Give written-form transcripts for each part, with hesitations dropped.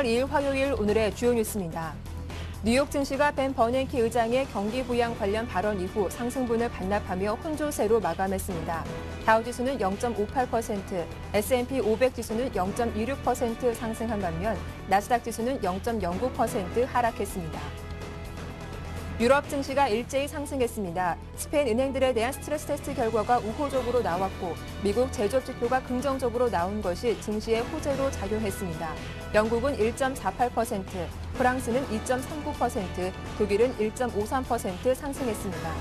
10월 2일 화요일 오늘의 주요 뉴스입니다. 뉴욕 증시가 벤 버냉키 의장의 경기 부양 관련 발언 이후 상승분을 반납하며 혼조세로 마감했습니다. 다우지수는 0.58%, S&P 500 지수는 0.26% 상승한 반면 나스닥 지수는 0.09% 하락했습니다. 유럽 증시가 일제히 상승했습니다. 스페인 은행들에 대한 스트레스 테스트 결과가 우호적으로 나왔고 미국 제조업 지표가 긍정적으로 나온 것이 증시의 호재로 작용했습니다. 영국은 1.48%, 프랑스는 2.39%, 독일은 1.53% 상승했습니다.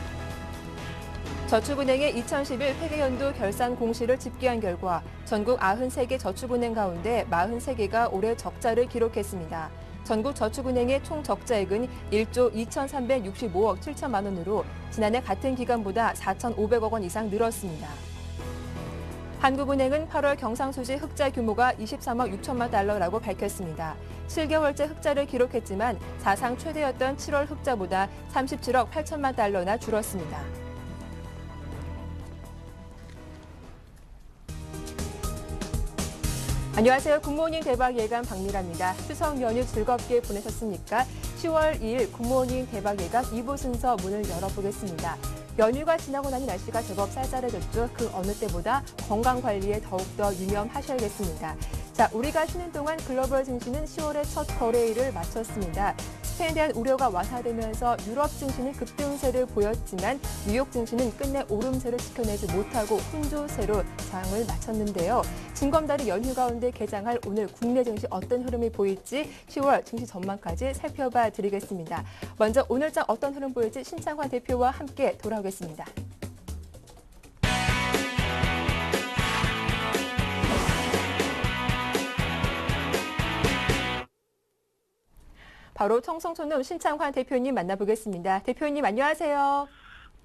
저축은행의 2011 회계연도 결산 공시를 집계한 결과 전국 93개 저축은행 가운데 43개가 올해 적자를 기록했습니다. 전국 저축은행의 총 적자액은 1조 2,365억 7천만 원으로 지난해 같은 기간보다 4,500억 원 이상 늘었습니다. 한국은행은 8월 경상수지 흑자 규모가 23억 6천만 달러라고 밝혔습니다. 7개월째 흑자를 기록했지만 사상 최대였던 7월 흑자보다 37억 8천만 달러나 줄었습니다. 안녕하세요. 굿모닝 대박 예감 박미라입니다. 추석 연휴 즐겁게 보내셨습니까? 10월 2일 굿모닝 대박 예감 2부 순서 문을 열어보겠습니다. 연휴가 지나고 나니 날씨가 제법 쌀쌀해졌죠. 그 어느 때보다 건강관리에 더욱더 유념하셔야겠습니다. 자, 우리가 쉬는 동안 글로벌 증시는 10월의 첫 거래일을 마쳤습니다. 스페인에 대한 우려가 완화되면서 유럽 증시는 급등세를 보였지만 뉴욕 증시는 끝내 오름세를 지켜내지 못하고 혼조세로 장을 마쳤는데요. 징검다리 연휴 가운데 개장할 오늘 국내 증시 어떤 흐름이 보일지 10월 증시 전망까지 살펴봐 드리겠습니다. 먼저 오늘장 어떤 흐름 보일지 신창환 대표와 함께 돌아오겠습니다. 바로 청성촌놈 신창환 대표님 만나보겠습니다. 대표님 안녕하세요.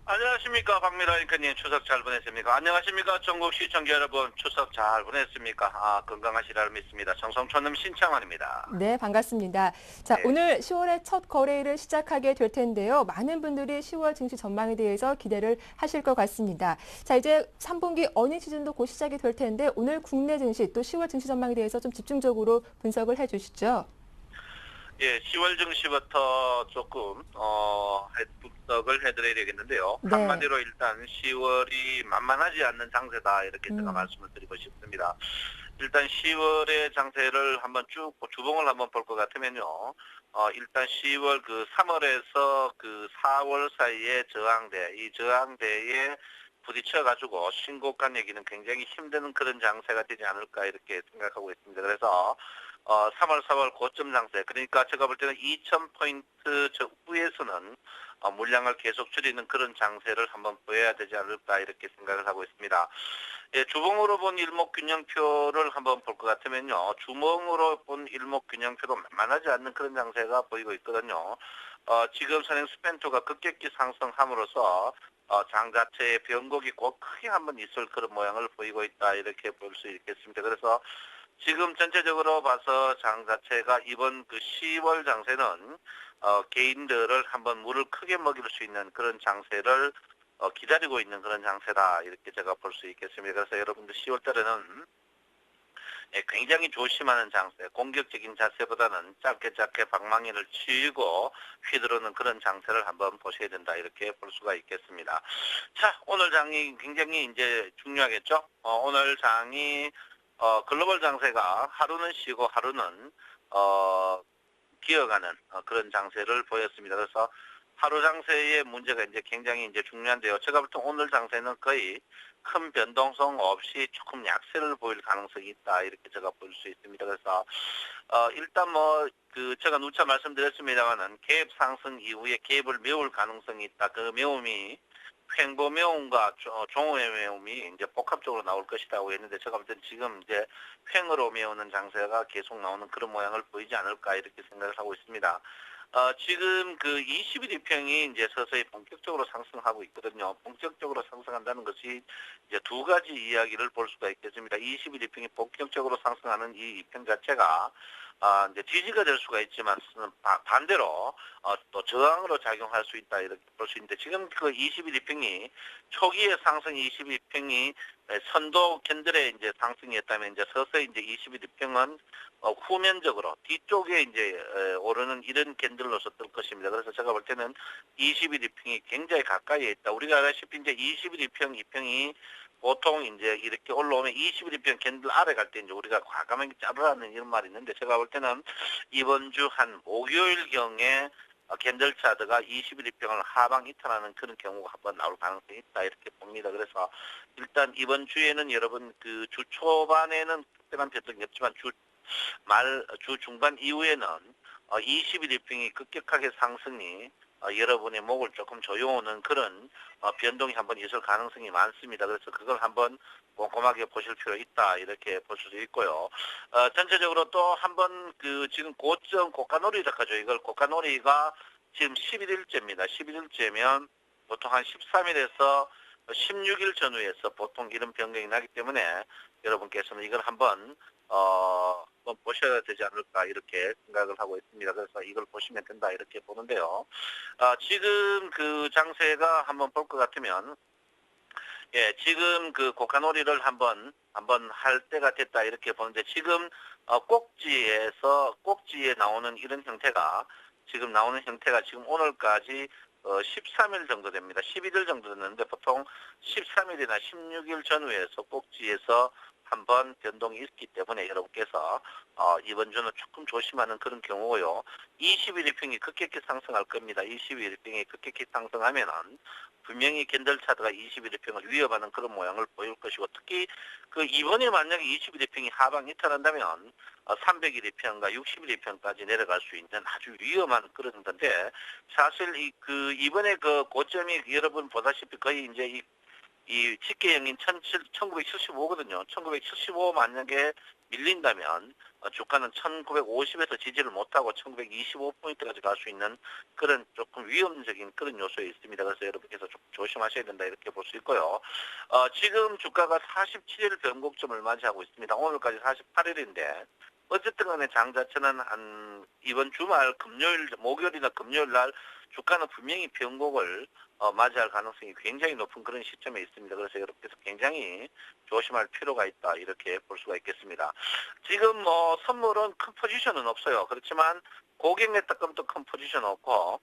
안녕하십니까 박미라 앵커님, 추석 잘 보냈습니까? 안녕하십니까 전국 시청자 여러분, 추석 잘 보냈습니까? 건강하시라고 믿습니다. 청성촌놈 신창환입니다. 네, 반갑습니다. 자, 네. 오늘 10월의 첫 거래일을 시작하게 될 텐데요. 많은 분들이 10월 증시 전망에 대해서 기대를 하실 것 같습니다. 자, 이제 3분기 어닝 시즌도 곧 시작이 될 텐데 오늘 국내 증시 또 10월 증시 전망에 대해서 좀 집중적으로 분석을 해주시죠. 예, 10월 증시부터 조금 분석을 해드려야 되겠는데요. 네. 한마디로 일단 10월이 만만하지 않는 장세다, 이렇게 제가 말씀을 드리고 싶습니다. 일단 10월의 장세를 한번 쭉 주봉을 한번 볼 것 같으면요. 일단 10월 그 3월에서 그 4월 사이에 저항대, 이 저항대에 부딪혀가지고 신고가 내기는 굉장히 힘든 그런 장세가 되지 않을까 이렇게 생각하고 있습니다. 그래서 3월, 4월 고점 장세, 그러니까 제가 볼 때는 2,000포인트 저 위에서는 물량을 계속 줄이는 그런 장세를 한번 보여야 되지 않을까 이렇게 생각을 하고 있습니다. 예, 주봉으로 본 일목균형표를 한번 볼 것 같으면요. 주봉으로 본 일목균형표도 만만하지 않는 그런 장세가 보이고 있거든요. 지금 선행 스펜토가 급격히 상승함으로써 장 자체의 변곡이 곧 크게 한번 있을 그런 모양을 보이고 있다, 이렇게 볼 수 있겠습니다. 그래서 지금 전체적으로 봐서 장 자체가 이번 그 10월 장세는 개인들을 한번 물을 크게 먹일 수 있는 그런 장세를 기다리고 있는 그런 장세다, 이렇게 제가 볼 수 있겠습니다. 그래서 여러분들 10월 달에는 굉장히 조심하는 장세, 공격적인 자세보다는 짧게 방망이를 치고 휘두르는 그런 장세를 한번 보셔야 된다, 이렇게 볼 수가 있겠습니다. 자, 오늘 장이 굉장히 이제 중요하겠죠. 오늘 장이 글로벌 장세가 하루는 쉬고 하루는 기어가는 그런 장세를 보였습니다. 그래서 하루 장세의 문제가 이제 굉장히 이제 중요한데요. 제가 볼 때 오늘 장세는 거의 큰 변동성 없이 조금 약세를 보일 가능성이 있다, 이렇게 제가 볼 수 있습니다. 그래서 일단 제가 누차 말씀드렸습니다만은 갭 상승 이후에 갭을 메울 가능성이 있다. 그 메움이 횡보 매움과 종호의 매움이 이제 복합적으로 나올 것이라고 했는데, 제가 볼 때는 지금 이제 횡으로 메우는 장세가 계속 나오는 그런 모양을 보이지 않을까, 이렇게 생각을 하고 있습니다. 지금 그 21 이평이 이제 서서히 본격적으로 상승하고 있거든요. 본격적으로 상승한다는 것이 이제 두 가지 이야기를 볼 수가 있겠습니다. 21 이평이 본격적으로 상승하는 이 이평 자체가 이제 지지가 될 수가 있지만 반대로 또 저항으로 작용할 수 있다 이렇게 볼 수 있는데 지금 그 21이평이 초기의 상승 22평이 선도 캔들의 이제 상승이었다면 이제 서서히 이제 21이평은 후면적으로 뒤쪽에 이제 오르는 이런 캔들로서 뜰 것입니다. 그래서 제가 볼 때는 21이평이 굉장히 가까이에 있다. 우리가 알다시피 이제 21이평, 2평이 보통 이제 이렇게 올라오면 21이평 캔들 아래 갈 때 이제 우리가 과감하게 자르라는 이런 말이 있는데 제가 볼 때는 이번 주 한 목요일경에 캔들 차트가 21이평을 하방 이탈하는 그런 경우가 한번 나올 가능성이 있다 이렇게 봅니다. 그래서 일단 이번 주에는 여러분 그 주 초반에는 특별한 변동이 없지만 주 중반 이후에는 21이평이 급격하게 상승이 여러분의 목을 조금 조여오는 그런 변동이 한번 있을 가능성이 많습니다. 그래서 그걸 한번 꼼꼼하게 보실 필요 있다 이렇게 볼 수도 있고요. 전체적으로 또 한번 그 지금 고점 고가놀이라 하죠. 이걸 고가놀이가 지금 11일째입니다. 11일째면 보통 한 13일에서 16일 전후에서 보통 이런 변경이 나기 때문에 여러분께서는 이걸 한번 보셔야 되지 않을까 이렇게 생각을 하고 있습니다. 그래서 이걸 보시면 된다 이렇게 보는데요. 지금 그 장세가 한번 볼 것 같으면 예, 지금 그 고가놀이를 한번 할 때가 됐다 이렇게 보는데 지금 꼭지에 나오는 이런 형태가 지금 오늘까지 13일 정도 됩니다. 11일 정도 됐는데 보통 13일이나 16일 전후에서 꼭지에서 한번 변동이 있기 때문에 여러분께서 이번 주는 조금 조심하는 그런 경우고요. 21일평이 급격히 상승할 겁니다. 21일평이 급격히 상승하면은 분명히 캔들 차트가 21일평을 위협하는 그런 모양을 보일 것이고 특히 그 이번에 만약에 21일평이 하방 이탈한다면 300일평과 60일평까지 내려갈 수 있는 아주 위험한 그런 건데 사실 이번에 그 고점이 여러분 보다시피 거의 이제 이 집계형인 1975거든요. 1975 만약에 밀린다면 주가는 1950에서 지지를 못하고 1925포인트까지 갈 수 있는 그런 조금 위험적인 그런 요소에 있습니다. 그래서 여러분께서 좀 조심하셔야 된다 이렇게 볼 수 있고요. 지금 주가가 47일 변곡점을 맞이하고 있습니다. 오늘까지 48일인데 어쨌든 간에 장 자체는 한 이번 주말 목요일이나 금요일 날 주가는 분명히 변곡을 맞이할 가능성이 굉장히 높은 그런 시점에 있습니다. 그래서 여러분께서 굉장히 조심할 필요가 있다 이렇게 볼 수가 있겠습니다. 지금 선물은 큰 포지션은 없어요. 그렇지만 고객 따끔도 큰 포지션 없고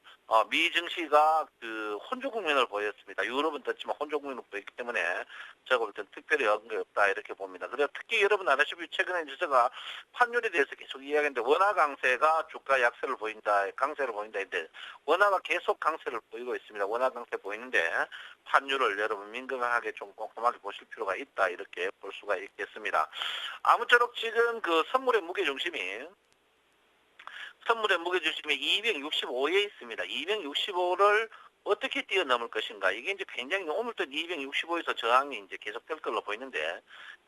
미 증시가 그 혼조 국면을 보였습니다. 유럽은 떴지만 혼조 국면을 보였기 때문에 제가 볼 때는 특별히 어려운 없다 이렇게 봅니다. 그래서 특히 여러분 아시다시피 최근에 이제 제가 환율에 대해서 계속 이야기했는데 원화 강세가 주가 약세를 보인다, 강세를 보인다 했는데 원화가 계속 강세를 보이고 있습니다. 원화 강세 보이는데 환율을 여러분 민감하게 좀 꼼꼼하게 보실 필요가 있다 이렇게 볼 수가 있겠습니다. 아무쪼록 지금 그 선물의 무게중심이 265에 있습니다. 265를 어떻게 뛰어넘을 것인가. 이게 이제 굉장히 오늘도 265에서 저항이 이제 계속될 걸로 보이는데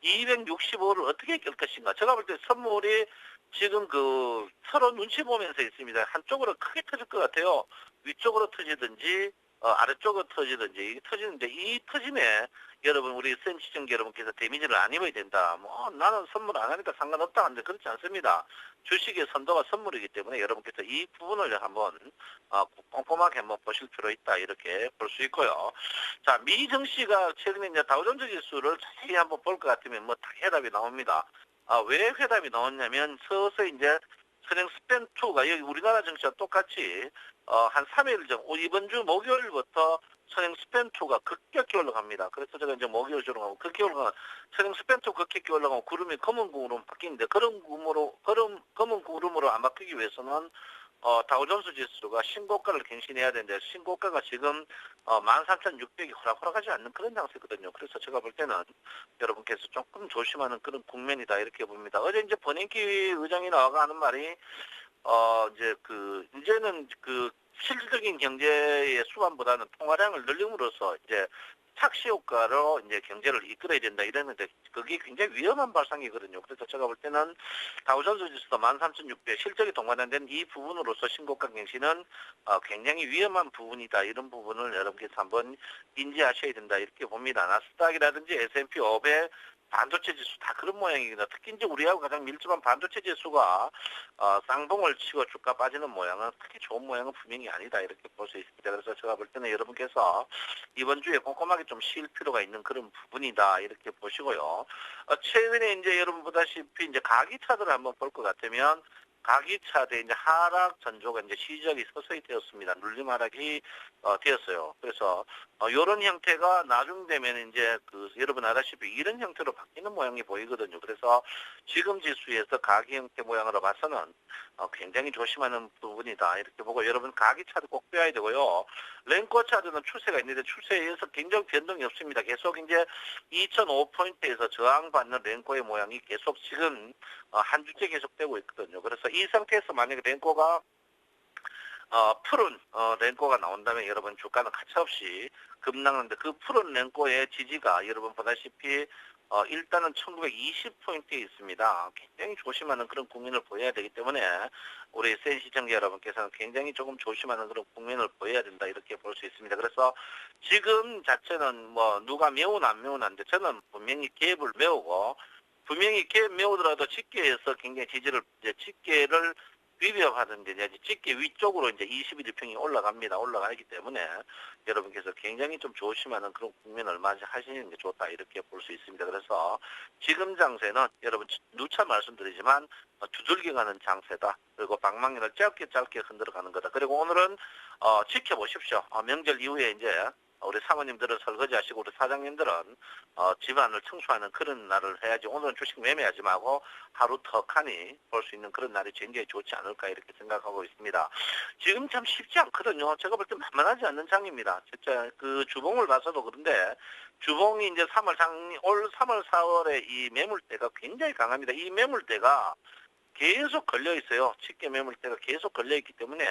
265를 어떻게 깰 것인가. 제가 볼 때 선물이 지금 그 서로 눈치 보면서 있습니다. 한쪽으로 크게 터질 것 같아요. 위쪽으로 터지든지 아래쪽으로 터지든지 이게 터지는데 이 터짐에 여러분 우리 쌤 시청자 여러분께서 데미지를 안 입어야 된다. 나는 선물 안 하니까 상관없다 하는데 그렇지 않습니다. 주식의 선도가 선물이기 때문에 여러분께서 이 부분을 한번 꼼꼼하게 한번 보실 필요 있다 이렇게 볼 수 있고요. 자, 미 증시가 최근에 이제 다우존스 지수를 자세히 한번 볼 것 같으면 다 해답이 나옵니다. 왜 회답이 나왔냐면 서서히 이제 선행 스팬2가 여기 우리나라 증시와 똑같이 한 3일 전 이번 주 목요일부터 선행 스팬2가 급격히 올라갑니다. 그래서 제가 이제 목요일 조롱하고 급격히 올라가면 선행 스팬2 급격히 올라가면 구름이 검은 구름으로 바뀌는데 검은 구름으로 안 바뀌기 위해서는 다우존스 지수가 신고가를 갱신해야 되는데 신고가가 지금 13,600이 호락호락하지 않는 그런 장세거든요. 그래서 제가 볼 때는 여러분께서 조금 조심하는 그런 국면이다 이렇게 봅니다. 어제 이제 버냉키 의장이 나와가 하는 말이 이제는 그 실질적인 경제의 수반보다는 통화량을 늘림으로써 이제 착시 효과로 이제 경제를 이끌어야 된다 이랬는데 그게 굉장히 위험한 발상이거든요. 그래서 제가 볼 때는 다우존스 지수도 13,600 실적이 동반된 이 부분으로서 신고가 갱신은 굉장히 위험한 부분이다. 이런 부분을 여러분께서 한번 인지하셔야 된다 이렇게 봅니다. 나스닥이라든지 S&P 500 반도체 지수 다 그런 모양이거든요. 특히 이제 우리하고 가장 밀접한 반도체 지수가 쌍봉을 치고 주가 빠지는 모양은 그렇게 좋은 모양은 분명히 아니다 이렇게 볼 수 있습니다. 그래서 제가 볼 때는 여러분께서 이번 주에 꼼꼼하게 좀 쉴 필요가 있는 그런 부분이다 이렇게 보시고요. 최근에 이제 여러분 보다시피 이제 가기 차트를 한번 볼 것 같으면 가기 차트에 이제 하락 전조가 이제 시작이 서서히 되었습니다. 눌림 하락이 되었어요. 그래서 이런 형태가 나중 되면 이제 여러분 알다시피 이런 형태로 바뀌는 모양이 보이거든요. 그래서 지금 지수에서 가기 형태 모양으로 봐서는 굉장히 조심하는 부분이다 이렇게 보고 여러분 가기 차트 꼭 빼야 되고요. 랭커 차트는 추세가 있는데 추세에 의해서 굉장히 변동이 없습니다. 계속 이제 2005포인트에서 저항받는 랭커의 모양이 계속 지금 한 주째 계속되고 있거든요. 그래서 이 상태에서 만약에 랭커가 푸른 랭커가 나온다면 여러분 주가는 가차없이 급락하는데 그 푸른 랭커의 지지가 여러분 보다시피 일단은 1920포인트에 있습니다. 굉장히 조심하는 그런 국면을 보여야 되기 때문에 우리 센 시청자 여러분께서는 굉장히 조금 조심하는 그런 국면을 보여야 된다 이렇게 볼 수 있습니다. 그래서 지금 자체는 뭐 누가 매우나 안 매우나인데 저는 분명히 갭을 메우고 분명히 갭 메우더라도 집계에서 굉장히 지지를 집계를 위협하던데 이제 집계 위쪽으로 이제 21일평이 올라가기 때문에 여러분께서 굉장히 좀 조심하는 그런 국면을 맞이하시는 게 좋다 이렇게 볼 수 있습니다. 그래서 지금 장세는 여러분 누차 말씀드리지만 두들겨가는 장세다. 그리고 방망이를 짧게 흔들어가는 거다. 그리고 오늘은 지켜보십시오. 명절 이후에 이제 우리 사모님들은 설거지하시고 우리 사장님들은 집안을 청소하는 그런 날을 해야지 오늘은 주식 매매하지 말고 하루 턱하니 볼 수 있는 그런 날이 굉장히 좋지 않을까 이렇게 생각하고 있습니다. 지금 참 쉽지 않거든요. 제가 볼 때 만만하지 않는 장입니다. 진짜 그 주봉을 봐서도 그런데 주봉이 이제 올 3월 4월에 이 매물대가 굉장히 강합니다. 이 매물대가 계속 걸려 있어요. 집계 매물대가 계속 걸려 있기 때문에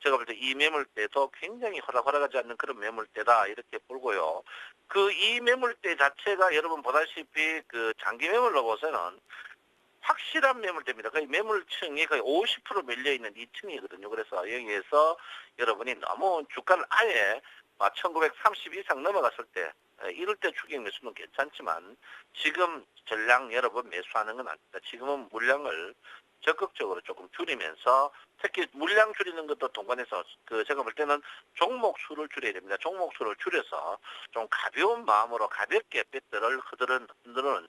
제가 볼 때 이 매물대도 굉장히 허락하지 않는 그런 매물대다 이렇게 보고요. 이 매물대 자체가 여러분 보다시피 장기 매물로 보서는 확실한 매물대입니다. 거의 매물층이 거의 50% 밀려 있는 이 층이거든요. 그래서 여기에서 여러분이 너무 주가를 아예 1930 이상 넘어갔을 때 이럴 때 추격 매수는 괜찮지만 지금 전량 여러분 매수하는 건 아닙니다. 지금은 물량을 적극적으로 조금 줄이면서 특히 물량 줄이는 것도 동반해서 제가 볼 때는 종목 수를 줄여야 됩니다. 종목 수를 줄여서 좀 가벼운 마음으로 가볍게 배트를 흔드는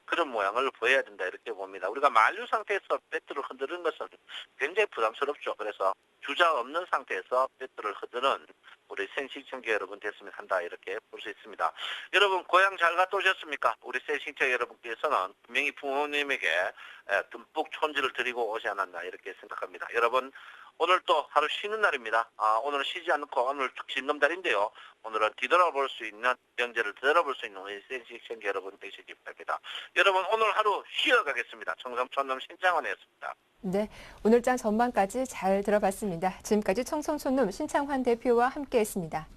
그런 모양을 보여야 된다 이렇게 봅니다. 우리가 만류 상태에서 배트를 흔드는 것은 굉장히 부담스럽죠. 그래서 주자 없는 상태에서 배트를 흔드는 우리 생시청자 여러분 됐으면 한다 이렇게 볼 수 있습니다. 여러분 고향 잘 갔다 오셨습니까? 우리 생시청자 여러분께서는 분명히 부모님에게 듬뿍 촌지를 드리고 오지 않았나 이렇게 생각합니다. 여러분 오늘 또 하루 쉬는 날입니다. 오늘은 쉬지 않고 오늘 징검달인데요. 오늘은 뒤돌아볼 수 있는 명제를 뒤돌아볼 수 있는 우리 생시청자 여러분 되시기 바랍니다. 여러분 오늘 하루 쉬어가겠습니다. 청성촌놈 신창환이었습니다. 네, 오늘장 전망까지 잘 들어봤습니다. 지금까지 청성촌놈 신창환 대표와 함께했습니다.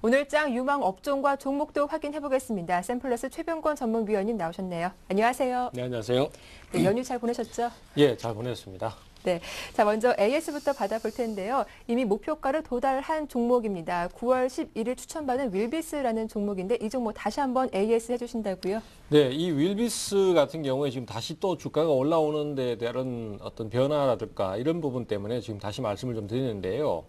오늘장 유망 업종과 종목도 확인해 보겠습니다. 샘플러스 최병권 전문위원님 나오셨네요. 안녕하세요. 네, 안녕하세요. 네, 연휴 잘 보내셨죠? 예, 잘 보냈습니다. 네, 자 먼저 AS부터 받아볼 텐데요. 이미 목표가를 도달한 종목입니다. 9월 11일 추천받은 윌비스라는 종목인데 이 종목 다시 한번 AS 해주신다고요? 네, 이 윌비스 같은 경우에 지금 다시 또 주가가 올라오는 데 대한 어떤 변화라든가 이런 부분 때문에 지금 다시 말씀을 좀 드리는데요.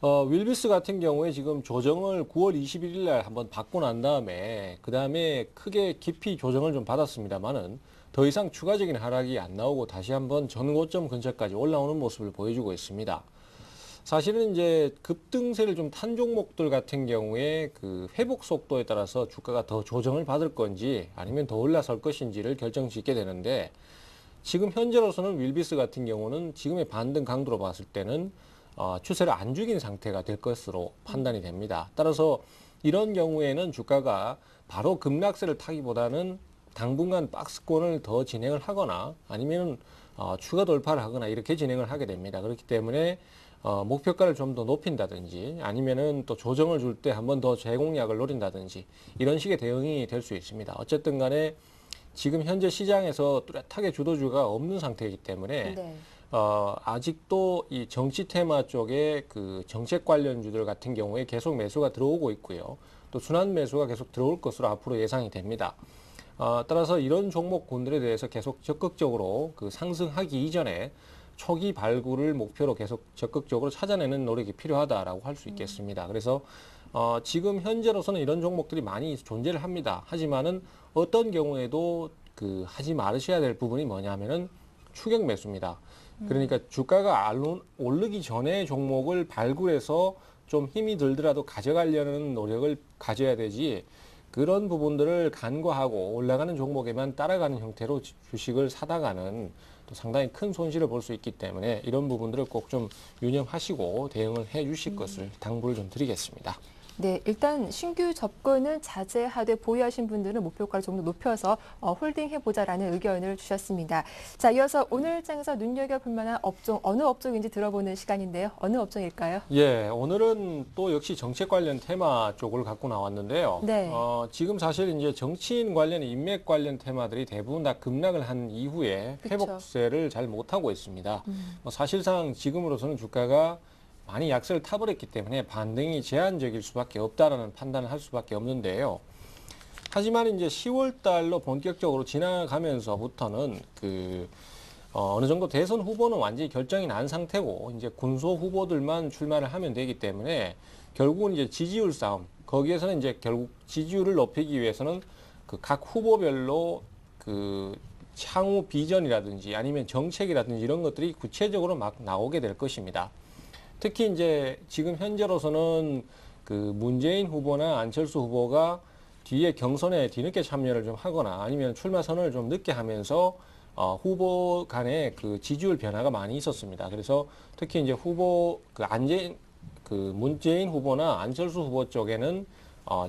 윌비스 같은 경우에 지금 조정을 9월 21일 날 한번 받고 난 다음에 그 다음에 크게 깊이 조정을 좀 받았습니다만은 더 이상 추가적인 하락이 안 나오고 다시 한번 전고점 근처까지 올라오는 모습을 보여주고 있습니다. 사실은 이제 급등세를 좀 탄 종목들 같은 경우에 그 회복 속도에 따라서 주가가 더 조정을 받을 건지 아니면 더 올라설 것인지를 결정짓게 되는데 지금 현재로서는 윌비스 같은 경우는 지금의 반등 강도로 봤을 때는 추세를 안 죽인 상태가 될 것으로 판단이 됩니다. 따라서 이런 경우에는 주가가 바로 급락세를 타기보다는 당분간 박스권을 더 진행을 하거나 아니면 추가 돌파를 하거나 이렇게 진행을 하게 됩니다. 그렇기 때문에 목표가를 좀 더 높인다든지 아니면은 또 조정을 줄 때 한 번 더 재공략을 노린다든지 이런 식의 대응이 될 수 있습니다. 어쨌든 간에 지금 현재 시장에서 뚜렷하게 주도주가 없는 상태이기 때문에 네. 아직도 이 정치 테마 쪽에 그 정책 관련주들 같은 경우에 계속 매수가 들어오고 있고요. 또 순환 매수가 계속 들어올 것으로 앞으로 예상이 됩니다. 따라서 이런 종목군들에 대해서 계속 적극적으로 그 상승하기 이전에 초기 발굴을 목표로 계속 적극적으로 찾아내는 노력이 필요하다라고 할 수 있겠습니다. 그래서 지금 현재로서는 이런 종목들이 많이 존재를 합니다. 하지만은 어떤 경우에도 그 하지 말으셔야 될 부분이 뭐냐면은 추격 매수입니다. 그러니까 주가가 오르기 전에 종목을 발굴해서 좀 힘이 들더라도 가져가려는 노력을 가져야 되지, 그런 부분들을 간과하고 올라가는 종목에만 따라가는 형태로 주식을 사다가는 또 상당히 큰 손실을 볼 수 있기 때문에 이런 부분들을 꼭 좀 유념하시고 대응을 해 주실 것을 당부를 좀 드리겠습니다. 네, 일단 신규 접근은 자제하되 보유하신 분들은 목표가를 좀 더 높여서 홀딩해보자라는 의견을 주셨습니다. 자, 이어서 오늘 장에서 눈여겨볼 만한 업종, 어느 업종인지 들어보는 시간인데요. 어느 업종일까요? 예, 오늘은 또 역시 정책 관련 테마 쪽을 갖고 나왔는데요. 네. 지금 사실 이제 정치인 관련, 인맥 관련 테마들이 대부분 다 급락을 한 이후에 그쵸. 회복세를 잘 못하고 있습니다. 사실상 지금으로서는 주가가 많이 약세를 타버렸기 때문에 반등이 제한적일 수밖에 없다라는 판단을 할 수밖에 없는데요. 하지만 이제 10월 달로 본격적으로 지나가면서부터는 어느 정도 대선 후보는 완전히 결정이 난 상태고 이제 군소 후보들만 출마를 하면 되기 때문에 결국은 이제 지지율 싸움, 거기에서는 이제 결국 지지율을 높이기 위해서는 그 각 후보별로 그 향후 비전이라든지 아니면 정책이라든지 이런 것들이 구체적으로 막 나오게 될 것입니다. 특히 이제 지금 현재로서는 그 문재인 후보나 안철수 후보가 뒤에 경선에 뒤늦게 참여를 좀 하거나 아니면 출마 선언을 좀 늦게 하면서 후보 간의 그 지지율 변화가 많이 있었습니다. 그래서 특히 이제 후보 문재인 후보나 안철수 후보 쪽에는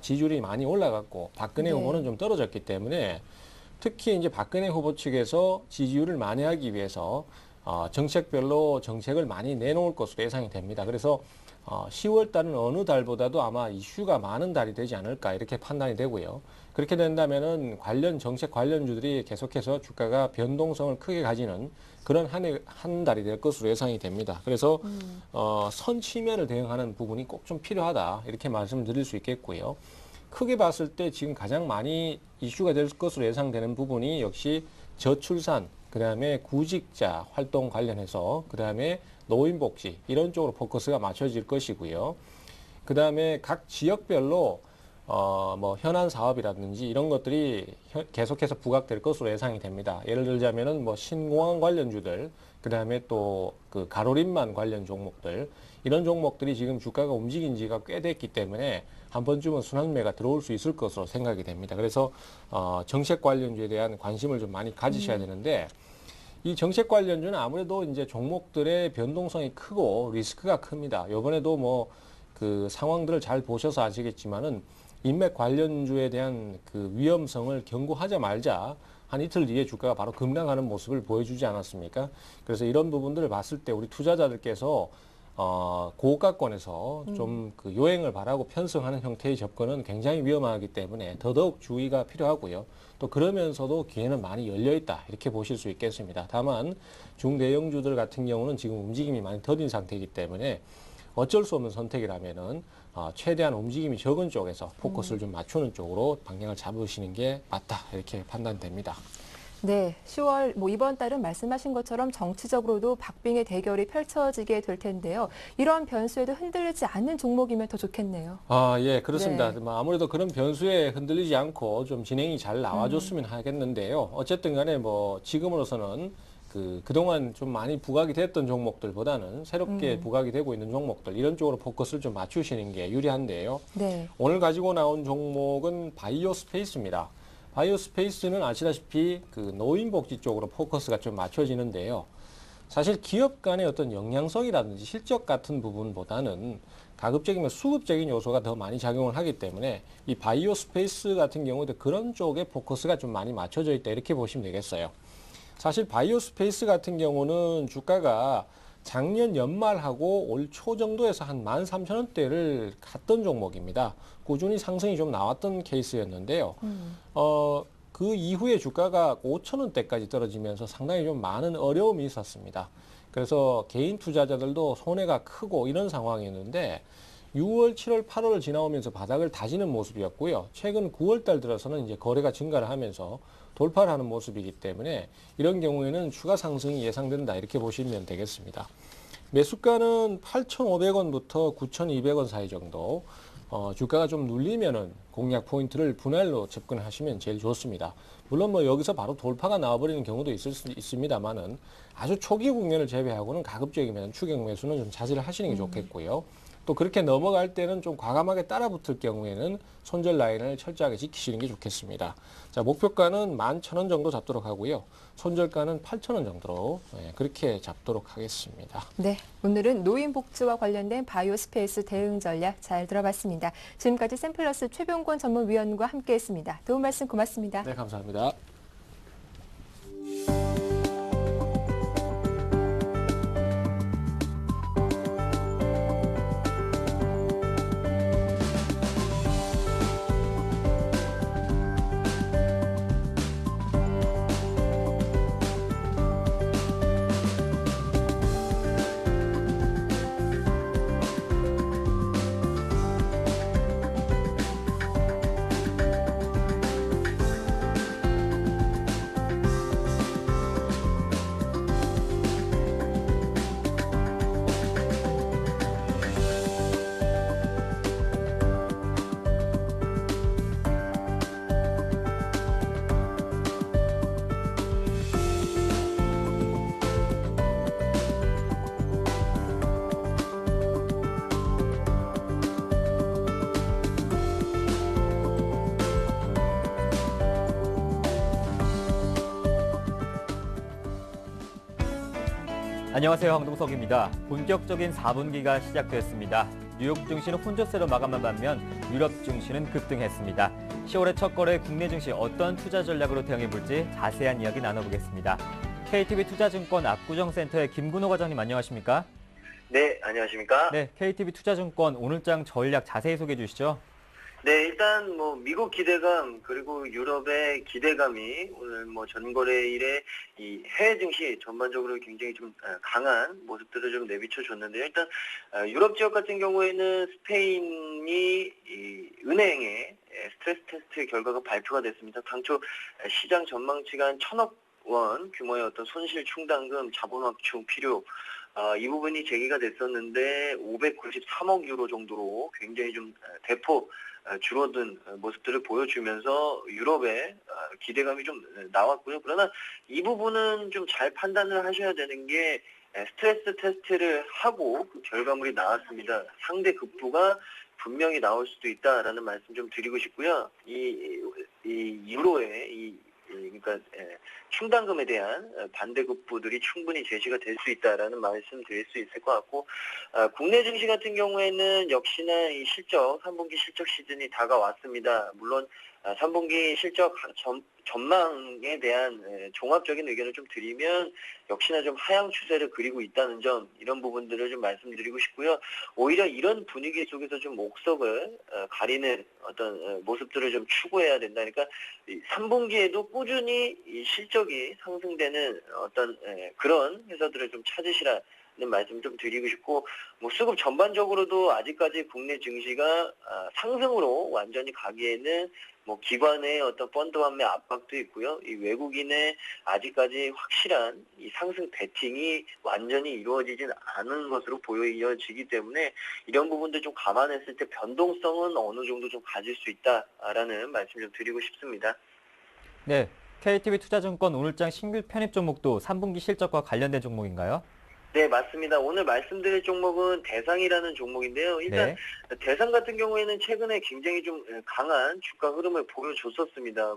지지율이 많이 올라갔고 박근혜 네. 후보는 좀 떨어졌기 때문에 특히 이제 박근혜 후보 측에서 지지율을 만회하기 위해서 정책별로 정책을 많이 내놓을 것으로 예상이 됩니다. 그래서 10월 달은 어느 달보다도 아마 이슈가 많은 달이 되지 않을까 이렇게 판단이 되고요. 그렇게 된다면은 관련 정책 관련주들이 계속해서 주가가 변동성을 크게 가지는 그런 한 달이 될 것으로 예상이 됩니다. 그래서 선취면을 대응하는 부분이 꼭 좀 필요하다 이렇게 말씀드릴 수 있겠고요. 크게 봤을 때 지금 가장 많이 이슈가 될 것으로 예상되는 부분이 역시 저출산, 그다음에 구직자 활동 관련해서 그다음에 노인복지 이런 쪽으로 포커스가 맞춰질 것이고요. 그다음에 각 지역별로 뭐 현안 사업이라든지 이런 것들이 계속해서 부각될 것으로 예상이 됩니다. 예를 들자면은 뭐 신공항 관련주들, 그다음에 또 그 가로림만 관련 종목들 이런 종목들이 지금 주가가 움직인 지가 꽤 됐기 때문에 한 번쯤은 순환매가 들어올 수 있을 것으로 생각이 됩니다. 그래서 정책 관련주에 대한 관심을 좀 많이 가지셔야 되는데 이 정책 관련주는 아무래도 이제 종목들의 변동성이 크고 리스크가 큽니다. 이번에도 뭐 그 상황들을 잘 보셔서 아시겠지만은 인맥 관련주에 대한 그 위험성을 경고하자 말자 한 이틀 뒤에 주가가 바로 급락하는 모습을 보여주지 않았습니까? 그래서 이런 부분들을 봤을 때 우리 투자자들께서 고가권에서 좀 그 요행을 바라고 편성하는 형태의 접근은 굉장히 위험하기 때문에 더더욱 주의가 필요하고요. 또 그러면서도 기회는 많이 열려 있다 이렇게 보실 수 있겠습니다. 다만 중대형주들 같은 경우는 지금 움직임이 많이 더딘 상태이기 때문에 어쩔 수 없는 선택이라면은 최대한 움직임이 적은 쪽에서 포커스를 좀 맞추는 쪽으로 방향을 잡으시는 게 맞다 이렇게 판단됩니다. 네, 10월 이번 달은 말씀하신 것처럼 정치적으로도 박빙의 대결이 펼쳐지게 될 텐데요. 이런 변수에도 흔들리지 않는 종목이면 더 좋겠네요. 예, 그렇습니다. 네. 아무래도 그런 변수에 흔들리지 않고 좀 진행이 잘 나와줬으면 하겠는데요. 어쨌든 간에 뭐 지금으로서는 그동안 좀 많이 부각이 됐던 종목들보다는 새롭게 부각이 되고 있는 종목들 이런 쪽으로 포커스를 좀 맞추시는 게 유리한데요. 네. 오늘 가지고 나온 종목은 바이오 스페이스입니다. 바이오 스페이스는 아시다시피 그 노인복지 쪽으로 포커스가 좀 맞춰지는데요. 사실 기업 간의 어떤 영향성이라든지 실적 같은 부분보다는 가급적이면 수급적인 요소가 더 많이 작용을 하기 때문에 이 바이오 스페이스 같은 경우도 그런 쪽에 포커스가 좀 많이 맞춰져 있다 이렇게 보시면 되겠어요. 사실 바이오 스페이스 같은 경우는 주가가 작년 연말하고 올 초 정도에서 한 13,000원대를 갔던 종목입니다. 꾸준히 상승이 좀 나왔던 케이스였는데요. 그 이후에 주가가 5,000원대까지 떨어지면서 상당히 좀 많은 어려움이 있었습니다. 그래서 개인 투자자들도 손해가 크고 이런 상황이었는데 6월, 7월, 8월을 지나오면서 바닥을 다지는 모습이었고요. 최근 9월 달 들어서는 이제 거래가 증가를 하면서 돌파를 하는 모습이기 때문에 이런 경우에는 추가 상승이 예상된다 이렇게 보시면 되겠습니다. 매수가는 8,500원부터 9,200원 사이 정도. 주가가 좀 눌리면은 공략 포인트를 분할로 접근하시면 제일 좋습니다. 물론 뭐 여기서 바로 돌파가 나와버리는 경우도 있을 수 있습니다만은 아주 초기 국면을 제외하고는 가급적이면 추격 매수는 좀 자제를 하시는 게 좋겠고요. 또 그렇게 넘어갈 때는 좀 과감하게 따라붙을 경우에는 손절 라인을 철저하게 지키시는 게 좋겠습니다. 자, 목표가는 11,000원 정도 잡도록 하고요. 손절가는 8,000원 정도로 그렇게 잡도록 하겠습니다. 네, 오늘은 노인복지와 관련된 바이오스페이스 대응 전략 잘 들어봤습니다. 지금까지 샘플러스 최병권 전문위원과 함께했습니다. 도움 말씀 고맙습니다. 네, 감사합니다. 안녕하세요. 황동석입니다. 본격적인 4분기가 시작됐습니다. 뉴욕 증시는 혼조세로 마감한 반면 유럽 증시는 급등했습니다. 10월의 첫 거래 국내 증시 어떤 투자 전략으로 대응해볼지 자세한 이야기 나눠보겠습니다. KTB 투자증권 압구정센터의 김근호 과장님 안녕하십니까? 네, 안녕하십니까? 네, KTB 투자증권 오늘장 전략 자세히 소개해 주시죠. 네, 일단 미국 기대감 그리고 유럽의 기대감이 오늘 전거래일에 이 해외 증시 전반적으로 굉장히 좀 강한 모습들을 좀 내비쳐 줬는데요. 일단 유럽 지역 같은 경우에는 스페인이 이 은행의 스트레스 테스트 결과가 발표가 됐습니다. 당초 시장 전망치가 한 1,000억 원 규모의 어떤 손실 충당금, 자본 확충 필요 이 부분이 제기가 됐었는데 593억 유로 정도로 굉장히 좀 대폭 줄어든 모습들을 보여주면서 유럽의 기대감이 좀 나왔고요. 그러나 이 부분은 좀 잘 판단을 하셔야 되는 게 스트레스 테스트를 하고 그 결과물이 나왔습니다. 상대 급부가 분명히 나올 수도 있다라는 말씀 좀 드리고 싶고요. 이 유로의 그러니까 충당금에 대한 반대급부들이 충분히 제시가 될 수 있다라는 말씀 드릴 수 있을 것 같고, 국내 증시 같은 경우에는 역시나 이 3분기 실적 시즌이 다가왔습니다. 물론 3분기 실적 전망에 대한 종합적인 의견을 좀 드리면 역시나 좀 하향 추세를 그리고 있다는 점, 이런 부분들을 좀 말씀드리고 싶고요. 오히려 이런 분위기 속에서 좀 목석을 가리는 어떤 모습들을 좀 추구해야 된다. 그러니까 3분기에도 꾸준히 이 실적이 상승되는 어떤 그런 회사들을 좀 찾으시라 말씀 좀 드리고 싶고, 수급 전반적으로도 아직까지 국내 증시가 상승으로 완전히 가기에는 기관의 어떤 펀드 환매 압박도 있고요. 이 외국인의 아직까지 확실한 이 상승 베팅이 완전히 이루어지진 않은 것으로 보여지기 때문에 이런 부분들 좀 감안했을 때 변동성은 어느 정도 좀 가질 수 있다라는 말씀 좀 드리고 싶습니다. 네, KTB 투자증권 오늘장 신규 편입 종목도 3분기 실적과 관련된 종목인가요? 네, 맞습니다. 오늘 말씀드릴 종목은 대상이라는 종목인데요. 일단 대상 같은 경우에는 최근에 굉장히 좀 강한 주가 흐름을 보여줬었습니다.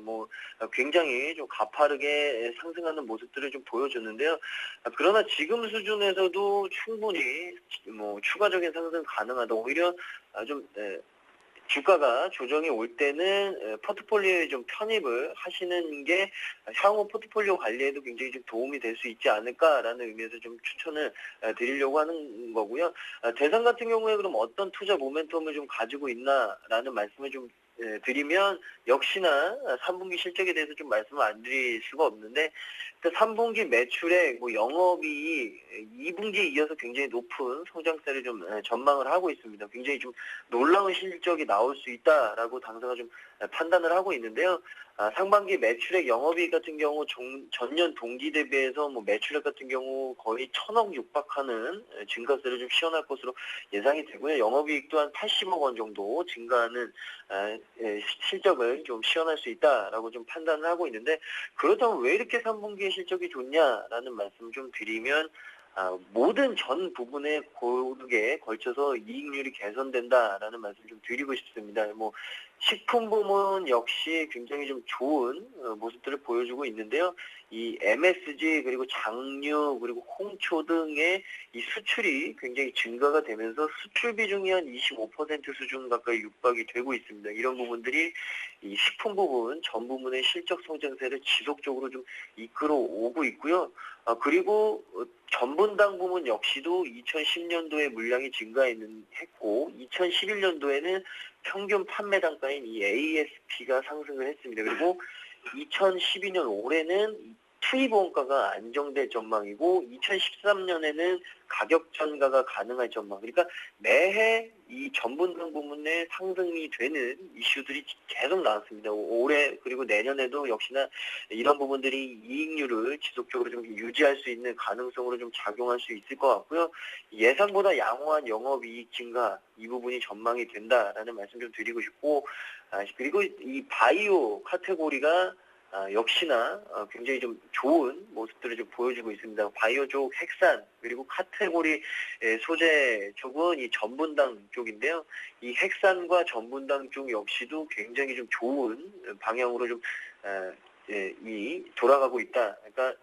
굉장히 좀 가파르게 상승하는 모습들을 좀 보여줬는데요. 그러나 지금 수준에서도 충분히 추가적인 상승 가능하다. 오히려 좀 주가가 조정이 올 때는 포트폴리오에 좀 편입을 하시는 게 향후 포트폴리오 관리에도 굉장히 좀 도움이 될 수 있지 않을까라는 의미에서 좀 추천을 드리려고 하는 거고요. 대상 같은 경우에 그럼 어떤 투자 모멘텀을 좀 가지고 있나라는 말씀을 좀 드리면 역시나 3분기 실적에 대해서 좀 말씀을 안 드릴 수가 없는데 3분기 매출액, 영업이 2분기에 이어서 굉장히 높은 성장세를 좀 전망을 하고 있습니다. 굉장히 좀 놀라운 실적이 나올 수 있다라고 당사가 좀 판단을 하고 있는데요. 상반기 매출액 영업이익 같은 경우 전년 동기 대비해서 매출액 같은 경우 거의 1,000억 육박하는 증가세를 좀 시현할 것으로 예상이 되고요. 영업이익 또한 80억 원 정도 증가하는 실적을 좀 시현할 수 있다라고 좀 판단을 하고 있는데 그렇다면 왜 이렇게 3분기에 실적이 좋냐라는 말씀을 좀 드리면 모든 전 부분에 고르게 걸쳐서 이익률이 개선된다라는 말씀 좀 드리고 싶습니다. 식품 부문 역시 굉장히 좀 좋은 모습들을 보여주고 있는데요. 이 MSG 그리고 장류 그리고 홍초 등의 이 수출이 굉장히 증가가 되면서 수출 비중이 한 25% 수준 가까이 육박이 되고 있습니다. 이런 부분들이 이 식품 부분 전 부문의 실적 성장세를 지속적으로 좀 이끌어 오고 있고요. 그리고 전분당 부문 역시도 2010년도에 물량이 증가했고 2011년도에는 평균 판매 단가인 이 ASP가 상승을 했습니다. 그리고 2012년 올해는 투입 원가가 안정될 전망이고 2013년에는 가격 전가가 가능할 전망. 그러니까 매해 이 전분당 부문의 상승이 되는 이슈들이 계속 나왔습니다. 올해 그리고 내년에도 역시나 이런 부분들이 이익률을 지속적으로 좀 유지할 수 있는 가능성으로 좀 작용할 수 있을 것 같고요. 예상보다 양호한 영업이익 증가 이 부분이 전망이 된다라는 말씀 좀 드리고 싶고 그리고 이 바이오 카테고리가 역시나 굉장히 좀 좋은 모습들을 좀 보여주고 있습니다. 바이오 쪽 핵산 그리고 카테고리 소재 쪽은 이 전분당 쪽인데요. 이 핵산과 전분당 쪽 역시도 굉장히 좀 좋은 방향으로 좀 돌아가고 있다. 그러니까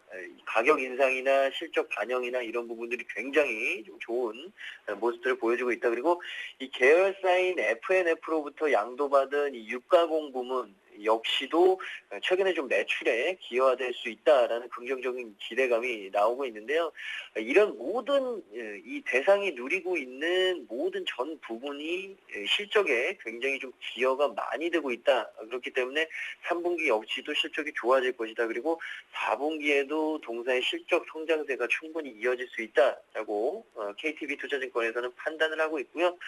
가격 인상이나 실적 반영이나 이런 부분들이 굉장히 좀 좋은 모습들을 보여주고 있다. 그리고 이 계열사인 FNF로부터 양도받은 이 육가공 부문 역시도 최근에 좀 매출에 기여화될 수 있다라는 긍정적인 기대감이 나오고 있는데요. 이런 모든 이 대상이 누리고 있는 모든 전 부분이 실적에 굉장히 좀 기여가 많이 되고 있다. 그렇기 때문에 3분기 역시도 실적이 좋아질 것이다. 그리고 4분기에도 동사의 실적 성장세가 충분히 이어질 수 있다라고 KTB 투자증권에서는 판단을 하고 있고요.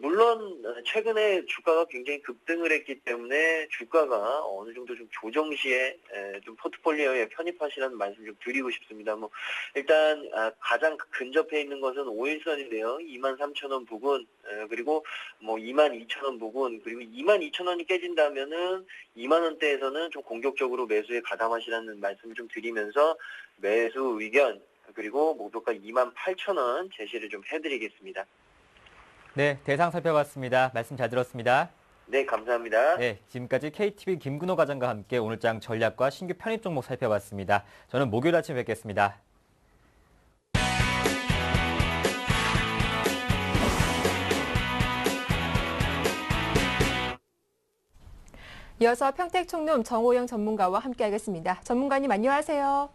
물론 최근에 주가가 굉장히 급등을 했기 때문에 주가가 어느 정도 좀 조정 시에 좀 포트폴리오에 편입하시라는 말씀 좀 드리고 싶습니다. 일단 가장 근접해 있는 것은 5일선인데요. 23,000원 부근 그리고 22,000원 부근 그리고 22,000원이 깨진다면은 2만 원대에서는 좀 공격적으로 매수에 가담하시라는 말씀을 좀 드리면서 매수 의견 그리고 목표가 28,000원 제시를 좀 해드리겠습니다. 네, 대상 살펴봤습니다. 말씀 잘 들었습니다. 네, 감사합니다. 네, 지금까지 KTB 김근호 과장과 함께 오늘장 전략과 신규 편입 종목 살펴봤습니다. 저는 목요일 아침 뵙겠습니다. 이어서 평택총룸 정호영 전문가와 함께하겠습니다. 전문가님 안녕하세요.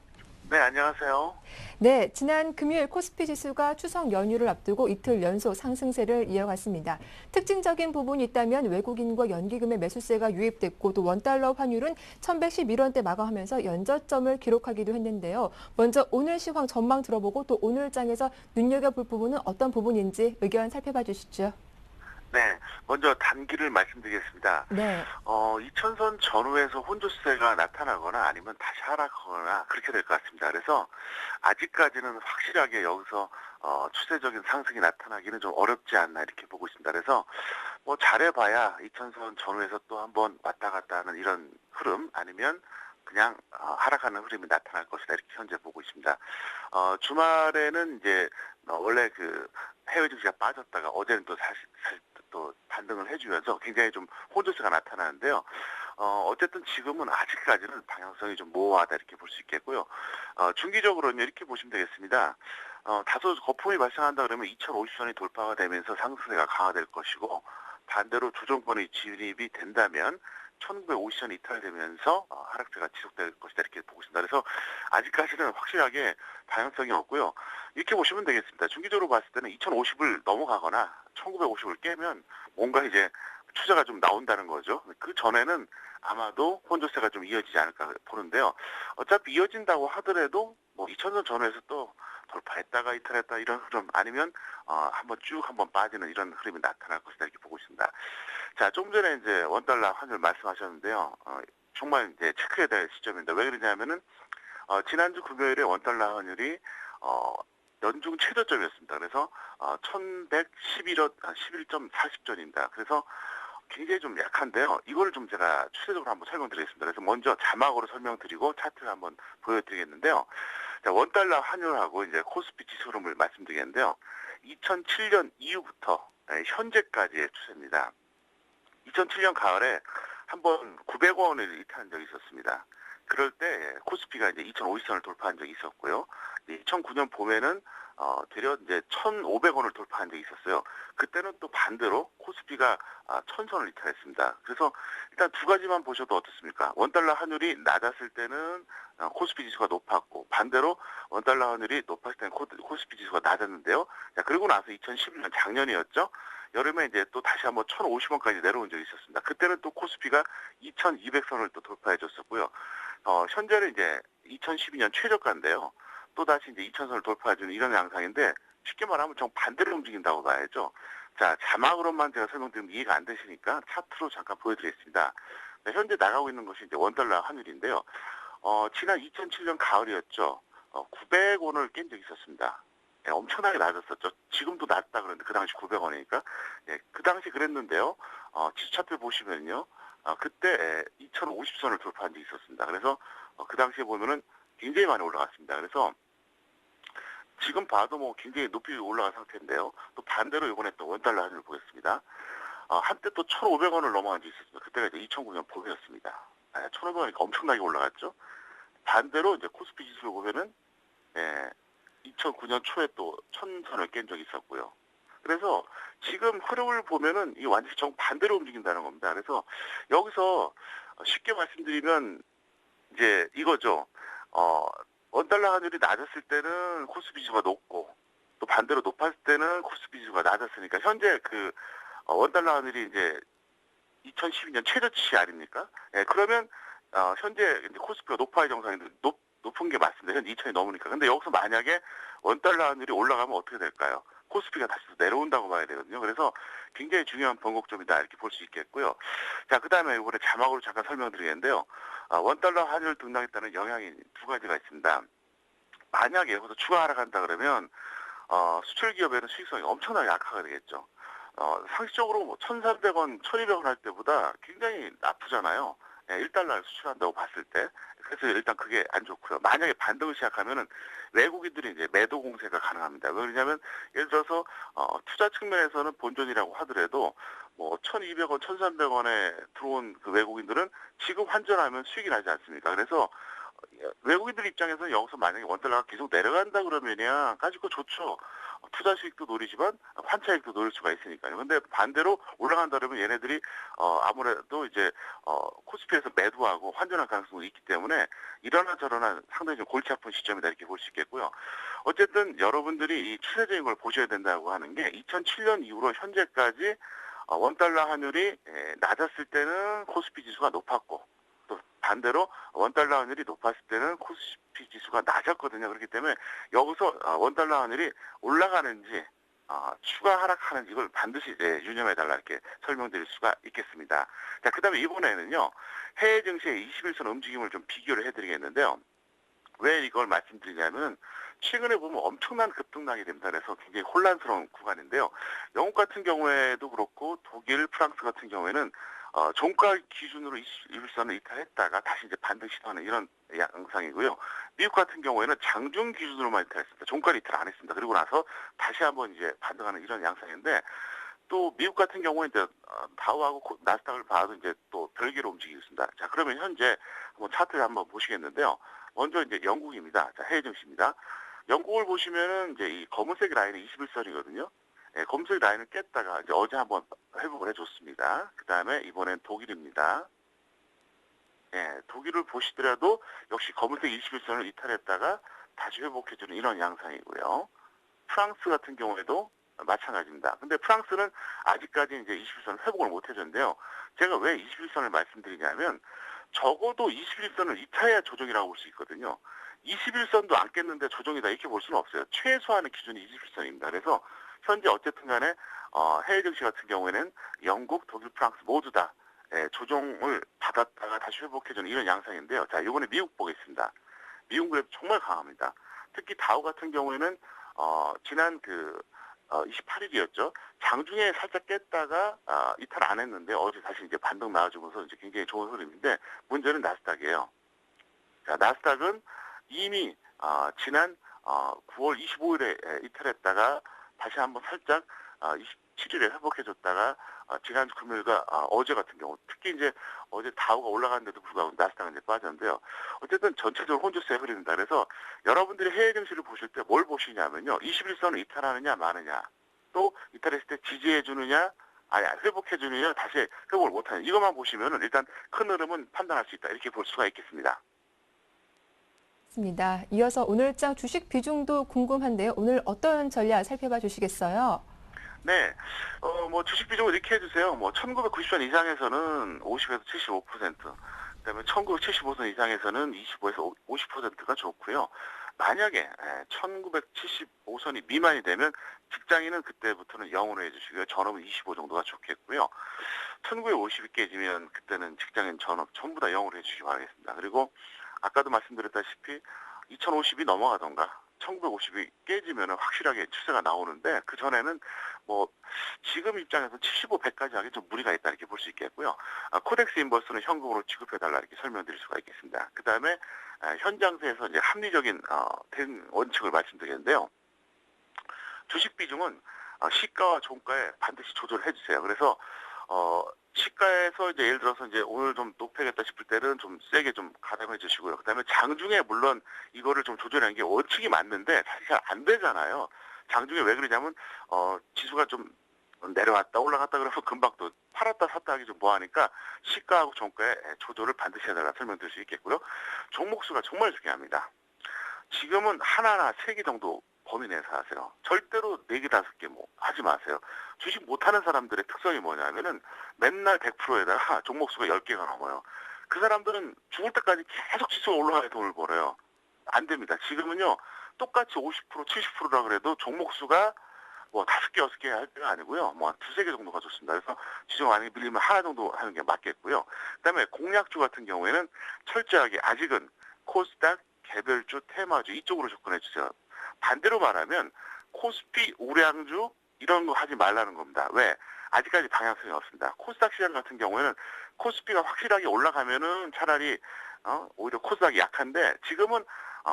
네, 안녕하세요. 네, 지난 금요일 코스피 지수가 추석 연휴를 앞두고 이틀 연속 상승세를 이어갔습니다. 특징적인 부분이 있다면 외국인과 연기금의 매수세가 유입됐고 또 원달러 환율은 1111원대 마감하면서 연저점을 기록하기도 했는데요. 먼저 오늘 시황 전망 들어보고 또 오늘 장에서 눈여겨볼 부분은 어떤 부분인지 의견 살펴봐 주시죠. 네, 먼저 단기를 말씀드리겠습니다. 네. 2000선 전후에서 혼조세가 나타나거나 아니면 다시 하락하거나 그렇게 될 것 같습니다. 그래서 아직까지는 확실하게 여기서 추세적인 상승이 나타나기는 좀 어렵지 않나 이렇게 보고 있습니다. 그래서 잘해봐야 2000선 전후에서 또 한번 왔다 갔다 하는 이런 흐름 아니면 그냥 하락하는 흐름이 나타날 것이다 이렇게 현재 보고 있습니다. 주말에는 이제 원래 그 해외 증시가 빠졌다가 어제는 또 사실 또 반등을 해주면서 굉장히 좀 호조세가 나타나는데요. 어쨌든 지금은 아직까지는 방향성이 좀 모호하다 이렇게 볼 수 있겠고요. 중기적으로는 이렇게 보시면 되겠습니다. 다소 거품이 발생한다 그러면 2050선이 돌파가 되면서 상승세가 강화될 것이고 반대로 조정권이 진입이 된다면 1950선 이탈되면서 하락세가 지속될 것이다 이렇게 보고 있습니다. 그래서 아직까지는 확실하게 방향성이 없고요. 이렇게 보시면 되겠습니다. 중기적으로 봤을 때는 2050을 넘어가거나 1950을 깨면 뭔가 이제 투자가 좀 나온다는 거죠. 그 전에는 아마도 혼조세가 좀 이어지지 않을까 보는데요. 어차피 이어진다고 하더라도 뭐 2000선 전후에서 또 돌파했다가 이탈했다 이런 흐름 아니면 한번 빠지는 이런 흐름이 나타날 것이다 이렇게 보고 있습니다. 자, 좀 전에 이제 원달러 환율 말씀하셨는데요. 정말 이제 체크해야 될 시점입니다. 왜 그러냐면은 지난주 금요일에 원달러 환율이 연중 최저점이었습니다. 그래서 11.40전입니다. 그래서 굉장히 좀 약한데요. 이걸 좀 제가 추세적으로 한번 설명드리겠습니다. 그래서 먼저 자막으로 설명드리고 차트를 한번 보여드리겠는데요. 자, 원달러 환율하고 이제 코스피 지수 흐름을 말씀드리겠는데요. 2007년 이후부터 현재까지의 추세입니다. 2007년 가을에 한번 900원을 이탈한 적이 있었습니다. 그럴 때 코스피가 이제 2050선을 돌파한 적이 있었고요. 2009년 봄에는 되려 이제 1,500원을 돌파한 적이 있었어요. 그때는 또 반대로 코스피가 1,000선을 이탈했습니다. 그래서 일단 두 가지만 보셔도 어떻습니까? 원달러 환율이 낮았을 때는 코스피 지수가 높았고 반대로 원달러 환율이 높았을 때는 코스피 지수가 낮았는데요. 자, 그리고 나서 2011년 작년이었죠. 여름에 이제 또 다시 한번 1,050원까지 내려온 적이 있었습니다. 그때는 또 코스피가 2,200선을 또 돌파해 줬었고요. 현재는 이제 2012년 최저가인데요. 또 다시 이제 2,000선을 돌파해주는 이런 양상인데 쉽게 말하면 정반대로 움직인다고 봐야죠. 자, 자막으로만 제가 설명드리면 이해가 안 되시니까 차트로 잠깐 보여드리겠습니다. 네, 현재 나가고 있는 것이 이제 원달러 환율인데요. 지난 2007년 가을이었죠. 900원을 깬 적이 있었습니다. 예, 엄청나게 낮았었죠. 지금도 낮다 그러는데 그 당시 900원이니까. 예, 그 당시 그랬는데요. 지수 차트 보시면요. 그때 2050선을 돌파한 적이 있었습니다. 그래서 그 당시에 보면은 굉장히 많이 올라갔습니다. 그래서 지금 봐도 뭐 굉장히 높이 올라간 상태인데요. 또 반대로 이번에 또 원달러 환율을 보겠습니다. 한때 또 1,500원을 넘어간 적이 있었습니다. 그때가 이제 2009년 봄이었습니다. 1,500원이니까 엄청나게 올라갔죠. 반대로 이제 코스피 지수를 보면은 2009년 초에 또 1,000선을 깬 적이 있었고요. 그래서 지금 흐름을 보면은 이 완전히 정반대로 움직인다는 겁니다. 그래서 여기서 쉽게 말씀드리면 이제 이거죠. 원달러 환율이 낮았을 때는 코스피 지수가 높고 또 반대로 높았을 때는 코스피 지수가 낮았으니까 현재 그 원달러 환율이 이제 2012년 최저치 아닙니까? 예, 그러면 현재 이제 코스피가 높아야 정상인데 높은 게 맞습니다. 현재 2,000이 넘으니까. 근데 여기서 만약에 원달러 환율이 올라가면 어떻게 될까요? 코스피가 다시 내려온다고 봐야 되거든요. 그래서 굉장히 중요한 번곡점이다 이렇게 볼 수 있겠고요. 자, 그 다음에 이번에 자막으로 잠깐 설명드리겠는데요. 원달러 환율 등락했다는 영향이 두 가지가 있습니다. 만약에 여기서 추가 하락한다 그러면 수출 기업에는 수익성이 엄청나게 악화가 되겠죠. 상식적으로 뭐 1,300원, 1,200원 할 때보다 굉장히 나쁘잖아요. 1달러를 수출한다고 봤을 때. 그래서 일단 그게 안 좋고요. 만약에 반등을 시작하면은 외국인들이 이제 매도 공세가 가능합니다. 왜 그러냐면 예를 들어서 투자 측면에서는 본전이라고 하더라도 뭐 1,200원, 1,300원에 들어온 그 외국인들은 지금 환전하면 수익이 나지 않습니까? 그래서 외국인들 입장에서는 여기서 만약에 원달러가 계속 내려간다 그러면야 가지고 좋죠. 투자 수익도 노리지만 환차익도 노릴 수가 있으니까요. 근데 반대로 올라간다 그러면 얘네들이 아무래도 이제 코스피에서 매도하고 환전할 가능성이 있기 때문에 이러나 저러나 상당히 좀 골치 아픈 시점이다 이렇게 볼 수 있겠고요. 어쨌든 여러분들이 이 추세적인 걸 보셔야 된다고 하는 게 2007년 이후로 현재까지 원달러 환율이 낮았을 때는 코스피 지수가 높았고 또 반대로 원달러 환율이 높았을 때는 코스피 지수가 낮았거든요. 그렇기 때문에 여기서 원달러 환율이 올라가는지 추가 하락하는지 이걸 반드시 이제 유념해달라 이렇게 설명드릴 수가 있겠습니다. 자, 그 다음에 이번에는요. 해외 증시의 21선 움직임을 좀 비교를 해드리겠는데요. 왜 이걸 말씀드리냐면 최근에 보면 엄청난 급등락이 됩니다. 그래서 굉장히 혼란스러운 구간인데요. 영국 같은 경우에도 그렇고 독일, 프랑스 같은 경우에는 종가 기준으로 21선을 이탈했다가 다시 이제 반등 시도하는 이런 양상이고요. 미국 같은 경우에는 장중 기준으로만 이탈했습니다. 종가를 이탈 안 했습니다. 그리고 나서 다시 한번 이제 반등하는 이런 양상인데 또 미국 같은 경우에 이제 다우하고 나스닥을 봐도 이제 또 별개로 움직이고 있습니다. 자, 그러면 현재 한번 차트를 한번 보시겠는데요. 먼저 이제 영국입니다. 자, 해외 증시입니다. 영국을 보시면은 이제 이 검은색 라인이 21선이거든요. 예, 검은색 라인을 깼다가 이제 어제 한번 회복을 해줬습니다. 그 다음에 이번엔 독일입니다. 예, 독일을 보시더라도 역시 검은색 21선을 이탈했다가 다시 회복해주는 이런 양상이고요. 프랑스 같은 경우에도 마찬가지입니다. 근데 프랑스는 아직까지 이제 21선을 회복을 못 해줬는데요. 제가 왜 21선을 말씀드리냐면 적어도 21선을 이탈해야 조정이라고 볼 수 있거든요. 21선도 안 깼는데 조정이다 이렇게 볼 수는 없어요. 최소한의 기준이 21선입니다. 그래서 현재 어쨌든 간에 해외 증시 같은 경우에는 영국, 독일, 프랑스 모두 다 조정을 받았다가 다시 회복해주는 이런 양상인데요. 자, 이번에 미국 보겠습니다. 미국 그래프 정말 강합니다. 특히 다우 같은 경우에는 지난 28일이었죠. 장중에 살짝 깼다가 이탈 안 했는데 어제 다시 이제 반등 나와주면서 이제 굉장히 좋은 흐름인데 문제는 나스닥이에요. 자, 나스닥은 이미 지난 9월 25일에 이탈했다가 다시 한번 살짝 27일에 회복해줬다가 지난 금요일과 어제 같은 경우 특히 이제 어제 다우가 올라갔는데도 불구하고 나스닥은 이제 빠졌는데요. 어쨌든 전체적으로 혼조세에 흐릅니다. 그래서 여러분들이 해외 증시를 보실 때 뭘 보시냐면요. 21선을 이탈하느냐 마느냐 또 이탈했을 때 지지해주느냐 아니 회복해주느냐 다시 회복을 못하느냐 이것만 보시면은 일단 큰 흐름은 판단할 수 있다 이렇게 볼 수가 있겠습니다. 맞습니다. 이어서 오늘장 주식 비중도 궁금한데요. 오늘 어떤 전략 살펴봐 주시겠어요? 네, 뭐 주식 비중을 이렇게 해주세요. 뭐 1990선 이상에서는 50에서 75%, 그다음에 1975선 이상에서는 25에서 50%가 좋고요. 만약에 1975선이 미만이 되면 직장인은 그때부터는 0으로 해주시고요. 전업은 25 정도가 좋겠고요. 1950이 깨지면 그때는 직장인 전업 전부 다 0으로 해주시기 바라겠습니다. 그리고 아까도 말씀드렸다시피 2050이 넘어가던가 1950이 깨지면 확실하게 추세가 나오는데 그 전에는 뭐 지금 입장에서 75, 100까지 하기 좀 무리가 있다 이렇게 볼 수 있겠고요. 코덱스 인버스는 현금으로 지급해달라 이렇게 설명드릴 수가 있겠습니다. 그 다음에 현 장세에서 이제 합리적인 대응 원칙을 말씀드리는데요. 주식 비중은 시가와 종가에 반드시 조절을 해주세요. 그래서 시가에서 이제 예를 들어서 이제 오늘 좀 높여야겠다 싶을 때는 좀 세게 좀 가담해 주시고요. 그다음에 장중에 물론 이거를 좀 조절하는 게 원칙이 맞는데 사실 잘 안 되잖아요. 장중에 왜 그러냐면 지수가 좀 내려왔다 올라갔다 그래서 금방 또 팔았다 샀다 하기 좀 뭐하니까 시가하고 종가에 조절을 반드시 해달라 설명드릴 수 있겠고요. 종목수가 정말 중요합니다. 지금은 하나나 3개 정도 범위 내에서 하세요. 절대로 4개, 5개 뭐 하지 마세요. 주식 못하는 사람들의 특성이 뭐냐면은 맨날 100%에다가 종목수가 10개가 넘어요. 그 사람들은 죽을 때까지 계속 지수가 올라가야 돈을 벌어요. 안 됩니다. 지금은요, 똑같이 50%, 70%라 그래도 종목수가 뭐 5개, 6개 할 때가 아니고요. 뭐 한 2, 3개 정도가 좋습니다. 그래서 지수가 만약에 밀리면 하나 정도 하는 게 맞겠고요. 그 다음에 공략주 같은 경우에는 철저하게 아직은 코스닥, 개별주, 테마주 이쪽으로 접근해 주세요. 반대로 말하면 코스피, 우량주 이런 거 하지 말라는 겁니다. 왜? 아직까지 방향성이 없습니다. 코스닥 시장 같은 경우에는 코스피가 확실하게 올라가면은 차라리 오히려 코스닥이 약한데 지금은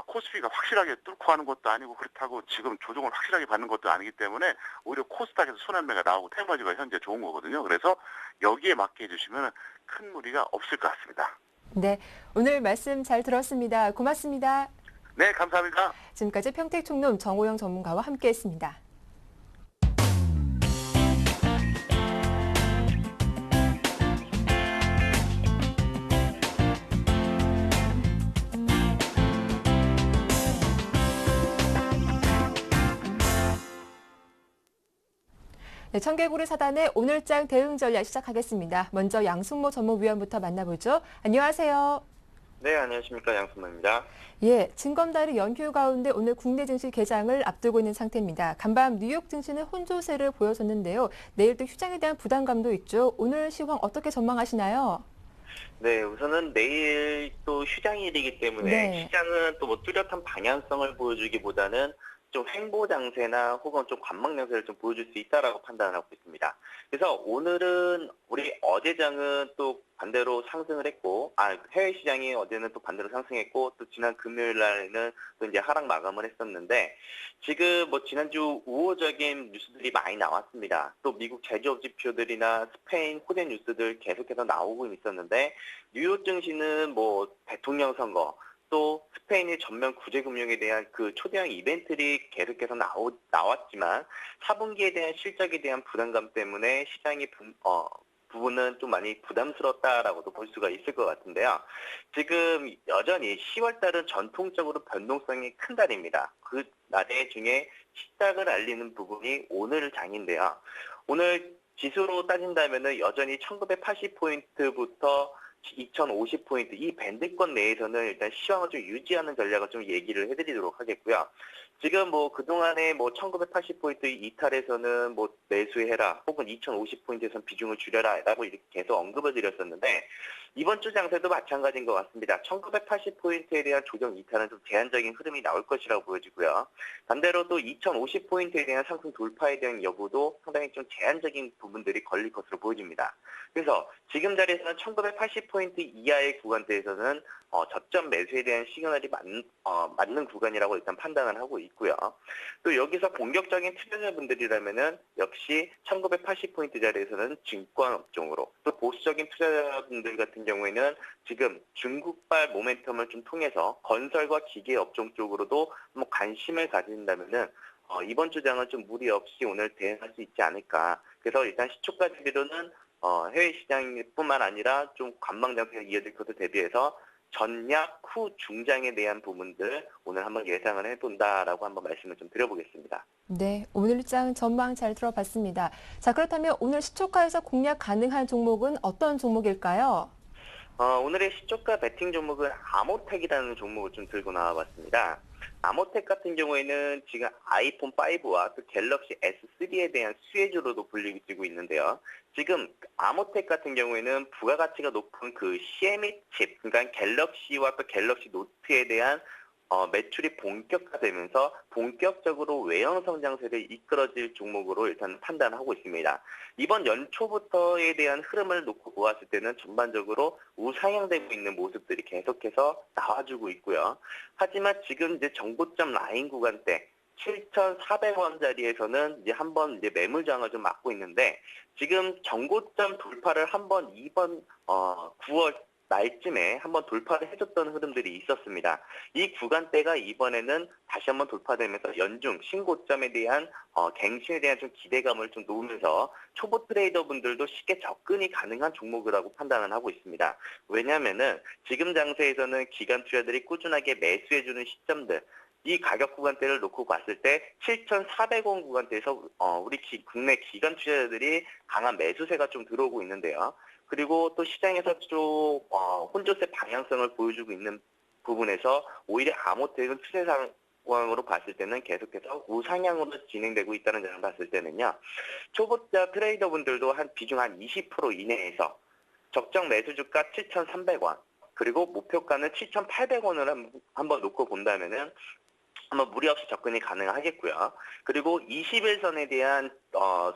코스피가 확실하게 뚫고 하는 것도 아니고 그렇다고 지금 조정을 확실하게 받는 것도 아니기 때문에 오히려 코스닥에서 순환매가 나오고 테마주가 현재 좋은 거거든요. 그래서 여기에 맞게 해주시면 큰 무리가 없을 것 같습니다. 네, 오늘 말씀 잘 들었습니다. 고맙습니다. 네, 감사합니다. 지금까지 평택총룸 정호영 전문가와 함께했습니다. 네, 청개구리 사단의 오늘장 대응 전략 시작하겠습니다. 먼저 양승모 전무위원부터 만나보죠. 안녕하세요. 네, 안녕하십니까. 양승모입니다. 예, 증검달이 연휴 가운데 오늘 국내 증시 개장을 앞두고 있는 상태입니다. 간밤 뉴욕 증시는 혼조세를 보여줬는데요. 내일도 휴장에 대한 부담감도 있죠. 오늘 시황 어떻게 전망하시나요? 네, 우선은 내일 또 휴장일이기 때문에 네. 시장은 또 뭐 뚜렷한 방향성을 보여주기보다는 좀 횡보 장세나 혹은 좀 관망 장세를 좀 보여줄 수 있다라고 판단을 하고 있습니다. 그래서 오늘은 우리 어제장은 또 반대로 상승을 했고, 해외 시장이 어제는 또 반대로 상승했고, 또 지난 금요일 날에는 또 이제 하락 마감을 했었는데, 지금 뭐 지난주 우호적인 뉴스들이 많이 나왔습니다. 또 미국 제조업 지표들이나 스페인 호재 뉴스들 계속해서 나오고 있었는데, 뉴욕 증시는 뭐 대통령 선거, 또 스페인의 전면 구제금융에 대한 그 초대형 이벤트들이 계속해서 나왔지만 4분기에 대한 실적에 대한 부담감 때문에 시장이 부분은 좀 많이 부담스럽다라고도 볼 수가 있을 것 같은데요. 지금 여전히 10월 달은 전통적으로 변동성이 큰 달입니다. 그 나대 중에 시작을 알리는 부분이 오늘 장인데요. 오늘 지수로 따진다면은 여전히 1980포인트부터 2050포인트 이 밴드권 내에서는 일단 시황을 좀 유지하는 전략을 좀 얘기를 해드리도록 하겠고요. 지금 뭐 그동안에 뭐 1980포인트 이탈에서는 뭐 매수해라 혹은 2050포인트에서는 비중을 줄여라라고 이렇게 계속 언급을 드렸었는데 이번 주 장세도 마찬가지인 것 같습니다. 1980포인트에 대한 조정 이탈은 좀 제한적인 흐름이 나올 것이라고 보여지고요. 반대로 또 2050포인트에 대한 상승 돌파에 대한 여부도 상당히 좀 제한적인 부분들이 걸릴 것으로 보여집니다. 그래서 지금 자리에서는 1980포인트 이하의 구간대에서는 저점 매수에 대한 시그널이 맞는 구간이라고 일단 판단을 하고 있고요. 또 여기서 공격적인 투자자분들이라면은 역시 1980포인트 자리에서는 증권 업종으로 또 보수적인 투자자분들 같은 경우에는 지금 중국발 모멘텀을 좀 통해서 건설과 기계 업종 쪽으로도 뭐 관심을 가진다면은 이번 주장은 좀 무리 없이 오늘 대응할 수 있지 않을까. 그래서 일단 시초가 대비로는 해외 시장뿐만 아니라 좀 관망 장세가 이어질 것을 대비해서 전략 후 중장에 대한 부분들 오늘 한번 예상을 해본다라고 한번 말씀을 좀 드려보겠습니다. 네, 오늘장 전망 잘 들어봤습니다. 자, 그렇다면 오늘 시초가에서 공략 가능한 종목은 어떤 종목일까요? 오늘의 시초가 베팅 종목은 아모텍이라는 종목을 좀 들고 나와봤습니다. 아모텍 같은 경우에는 지금 아이폰 5와 또 갤럭시 S3에 대한 수혜주로도 불리고 있는데요. 지금 아모텍 같은 경우에는 부가가치가 높은 그 CME 칩, 그러니까 갤럭시와 또 갤럭시 노트에 대한 매출이 본격화되면서 본격적으로 외형 성장세를 이끌어질 종목으로 일단 판단하고 있습니다. 이번 연초부터에 대한 흐름을 놓고 보았을 때는 전반적으로 우상향되고 있는 모습들이 계속해서 나와주고 있고요. 하지만 지금 이제 정고점 라인 구간대 7,400원짜리에서는 이제 한번 이제 매물장을 좀 맞고 있는데 지금 정고점 돌파를 한번 이번 9월 말쯤에 한번 돌파를 해줬던 흐름들이 있었습니다. 이 구간대가 이번에는 다시 한번 돌파되면서 연중 신고점에 대한 갱신에 대한 좀 기대감을 좀 놓으면서 초보 트레이더 분들도 쉽게 접근이 가능한 종목이라고 판단을 하고 있습니다. 왜냐하면은 지금 장세에서는 기관 투자들이 꾸준하게 매수해주는 시점들 이 가격 구간대를 놓고 봤을 때 7,400원 구간대에서 우리 국내 기관 투자자들이 강한 매수세가 좀 들어오고 있는데요. 그리고 또 시장에서 좀 혼조세 방향성을 보여주고 있는 부분에서 오히려 아모텍은 추세 상황으로 봤을 때는 계속해서 우상향으로 진행되고 있다는 점을 봤을 때는요. 초보자 트레이더분들도 한 비중 한 20% 이내에서 적정 매수주가 7,300원 그리고 목표가는 7,800원을 한번 놓고 본다면은 한번 무리 없이 접근이 가능하겠고요. 그리고 21선에 대한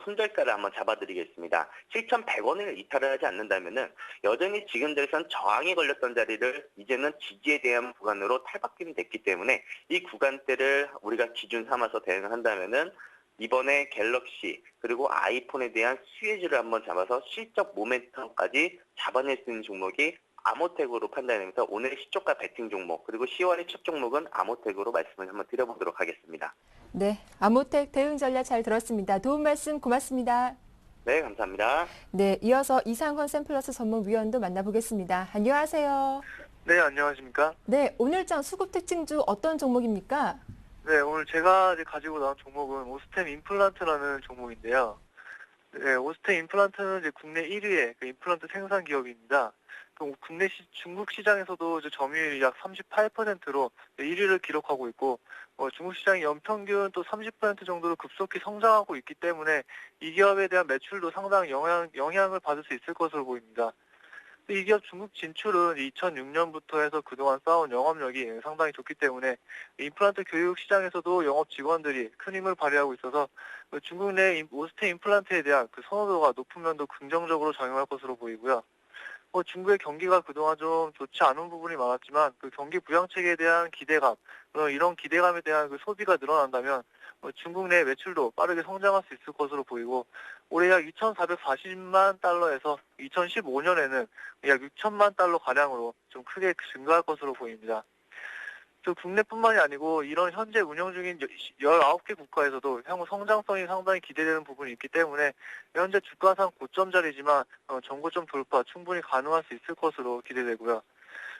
손절가를 한번 잡아드리겠습니다. 7,100원을 이탈을 하지 않는다면은 여전히 지금 자리에선 저항이 걸렸던 자리를 이제는 지지에 대한 구간으로 탈바꿈이 됐기 때문에 이 구간대를 우리가 기준 삼아서 대응을 한다면은 이번에 갤럭시 그리고 아이폰에 대한 수혜주를 한번 잡아서 실적 모멘텀까지 잡아낼 수 있는 종목이 아모텍으로 판단하면서 오늘의 시초가 베팅 종목 그리고 10월의 첫 종목은 아모텍으로 말씀을 한번 드려보도록 하겠습니다. 네, 아모텍 대응 전략 잘 들었습니다. 도움 말씀 고맙습니다. 네, 감사합니다. 네, 이어서 이상건 샘플러스 전문위원도 만나보겠습니다. 안녕하세요. 네, 안녕하십니까? 네, 오늘장 수급 특징주 어떤 종목입니까? 네, 오늘 제가 이제 가지고 나온 종목은 오스템 임플란트라는 종목인데요. 네, 오스템 임플란트는 이제 국내 1위의 그 임플란트 생산 기업입니다. 국내 중국 시장에서도 이제 점유율이 약 38%로 1위를 기록하고 있고, 중국 시장의 연평균 또 30% 정도로 급속히 성장하고 있기 때문에 이 기업에 대한 매출도 상당히 영향을 받을 수 있을 것으로 보입니다. 이 기업 중국 진출은 2006년부터 해서 그동안 쌓아온 영업력이 상당히 좋기 때문에 임플란트 교육 시장에서도 영업 직원들이 큰 힘을 발휘하고 있어서 중국 내 오스템 임플란트에 대한 그 선호도가 높은 면도 긍정적으로 작용할 것으로 보이고요. 중국의 경기가 그동안 좀 좋지 않은 부분이 많았지만 그 경기 부양책에 대한 기대감, 이런 기대감에 대한 그 소비가 늘어난다면 중국 내 매출도 빠르게 성장할 수 있을 것으로 보이고 올해 약 2,440만 달러에서 2015년에는 약 6천만 달러 가량으로 좀 크게 증가할 것으로 보입니다. 또 국내뿐만이 아니고 이런 현재 운영 중인 19개 국가에서도 향후 성장성이 상당히 기대되는 부분이 있기 때문에 현재 주가상 고점 자리지만 정고점 돌파 충분히 가능할 수 있을 것으로 기대되고요.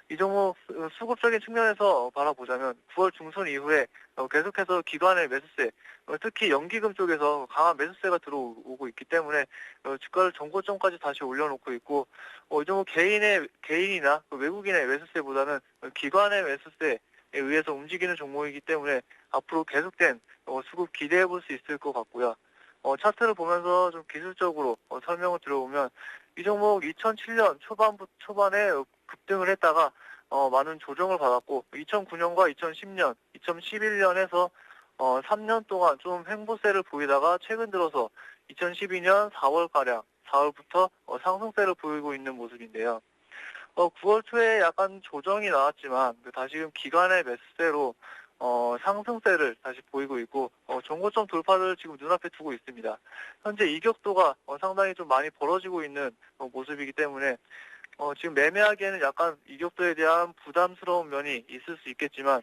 이 종목 수급적인 측면에서 바라보자면 9월 중순 이후에 계속해서 기관의 매수세, 특히 연기금 쪽에서 강한 매수세가 들어오고 있기 때문에 주가를 전고점까지 다시 올려놓고 있고, 이 종목 개인이나 외국인의 매수세보다는 기관의 매수세에 의해서 움직이는 종목이기 때문에 앞으로 계속된 수급 기대해 볼 수 있을 것 같고요. 차트를 보면서 좀 기술적으로 설명을 드려보면 이 종목 2007년 초반에 급등을 했다가 많은 조정을 받았고 2009년과 2010년, 2011년에서 3년 동안 좀 횡보세를 보이다가 최근 들어서 2012년 4월부터 상승세를 보이고 있는 모습인데요. 9월 초에 약간 조정이 나왔지만 다시금 기관의 매수세로 상승세를 다시 보이고 있고 전고점 돌파를 지금 눈앞에 두고 있습니다. 현재 이격도가 상당히 좀 많이 벌어지고 있는 모습이기 때문에 지금 매매하기에는 약간 이격도에 대한 부담스러운 면이 있을 수 있겠지만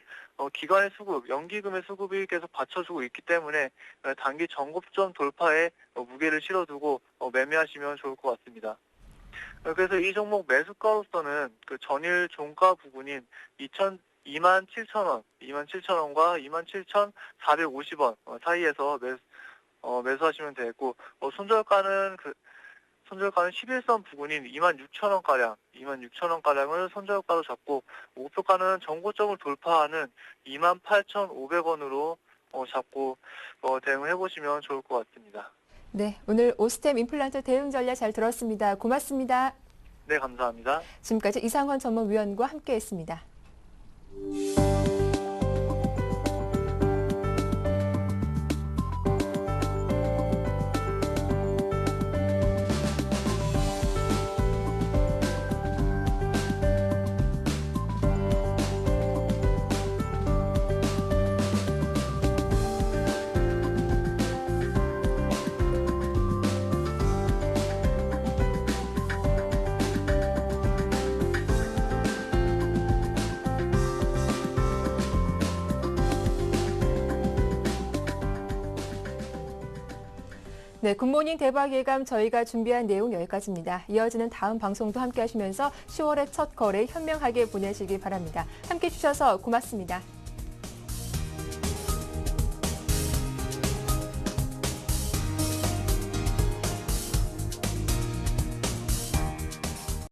기관의 수급, 연기금의 수급이 계속 받쳐주고 있기 때문에 단기 전고점 돌파에 무게를 실어두고 매매하시면 좋을 것 같습니다. 그래서 이 종목 매수가로서는 그 전일 종가 부근인 27,000원, 27,000원과 27,450원 사이에서 매수하시면 되겠고, 손절가는 11선 부근인 26,000원가량, 26,000원가량을 손절가로 잡고, 목표가는 전고점을 돌파하는 28,500원으로 잡고 대응을 해보시면 좋을 것 같습니다. 네, 오늘 오스템 임플란트 대응 전략 잘 들었습니다. 고맙습니다. 네, 감사합니다. 지금까지 이상헌 전문위원과 함께했습니다. 네, 굿모닝 대박 예감 저희가 준비한 내용 여기까지입니다. 이어지는 다음 방송도 함께 하시면서 10월의 첫 거래 현명하게 보내시기 바랍니다. 함께 해주셔서 고맙습니다.